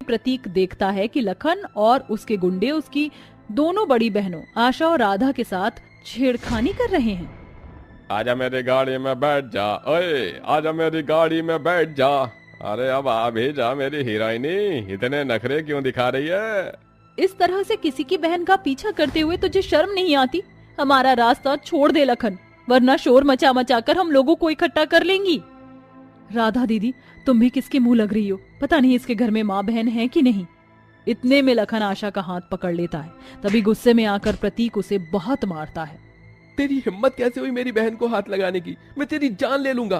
प्रतीक देखता है कि लखन और उसके गुंडे उसकी दोनों बड़ी बहनों आशा और राधा के साथ छेड़खानी कर रहे हैं। आजा मेरी गाड़ी में बैठ जा, ओए आजा मेरी गाड़ी में बैठ जा। अरे अब आ भी जा मेरी हीरोइनी, इतने नखरे क्यों दिखा रही है? इस तरह से किसी की बहन का पीछा करते हुए तुझे शर्म नहीं आती? हमारा रास्ता छोड़ दे लखन, वरना शोर मचा मचा कर हम लोगों को इकट्ठा कर लेंगी। राधा दीदी, तुम भी किसके मुंह लग रही हो? पता नहीं इसके घर में माँ बहन है कि नहीं। इतने में लखन आशा का हाथ पकड़ लेता है। तभी गुस्से में आकर प्रतीक उसे बहुत मारता है। तेरी हिम्मत कैसे हुई मेरी बहन को हाथ लगाने की? मैं तेरी जान ले लूंगा।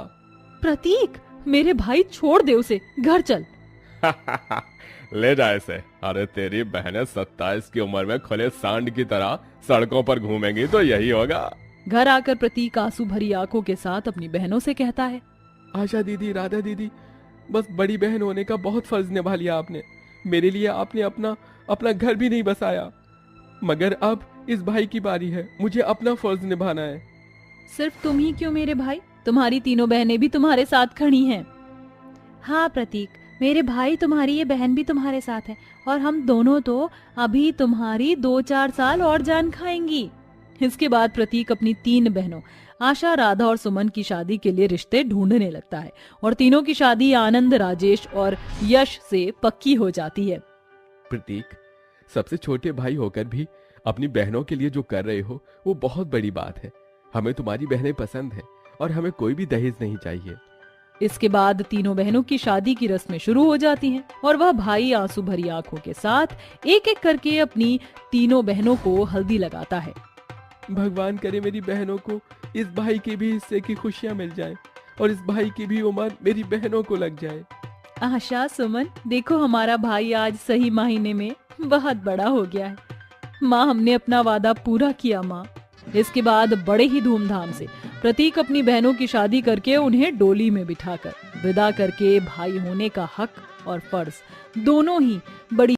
प्रतीक, मेरे भाई छोड़ दे उसे, घर चल। ले जा इसे। अरे तेरी बहनें 27 की उम्र में खुले सांड की तरह सड़कों पर घूमेंगी तो यही होगा। घर आकर प्रतीक आंसू भरी आंखों के साथ अपनी बहनों से कहता है, आशा दीदी, राधा दीदी, बस बड़ी बहन होने का बहुत फर्ज निभा लिया आपने। मेरे लिए आपने अपना घर भी नहीं बसाया। मगर अब इस भाई की बारी है, मुझे अपना फर्ज निभाना है। सिर्फ तुम ही क्यों मेरे भाई, तुम्हारी तीनों बहनें भी तुम्हारे साथ खड़ी हैं। हाँ प्रतीक, मेरे भाई, तुम्हारी ये बहन भी तुम्हारे साथ है और हम दोनों तो अभी तुम्हारी 2-4 साल और जान खाएंगी। इसके बाद प्रतीक अपनी 3 बहनों आशा, राधा और सुमन की शादी के लिए रिश्ते ढूंढने लगता है और तीनों की शादी आनंद, राजेश और यश से पक्की हो जाती है। प्रतीक, सबसे छोटे भाई होकर भी अपनी बहनों के लिए जो कर रहे हो वो बहुत बड़ी बात है। हमें तुम्हारी बहनें पसंद है और हमें कोई भी दहेज नहीं चाहिए। इसके बाद तीनों बहनों की शादी की रस्में शुरू हो जाती हैं और वह भाई आंसू भरी आंखों के साथ एक एक करके अपनी तीनों बहनों को हल्दी लगाता है। भगवान करे मेरी बहनों को इस भाई के भी हिस्से की खुशियां मिल जाए और इस भाई की भी उम्र मेरी बहनों को लग जाए। आशा, सुमन, देखो हमारा भाई आज सही मायने में बहुत बड़ा हो गया है। माँ, हमने अपना वादा पूरा किया माँ। इसके बाद बड़े ही धूमधाम से प्रतीक अपनी बहनों की शादी करके उन्हें डोली में बिठाकर विदा करके भाई होने का हक और फर्ज दोनों ही बड़ी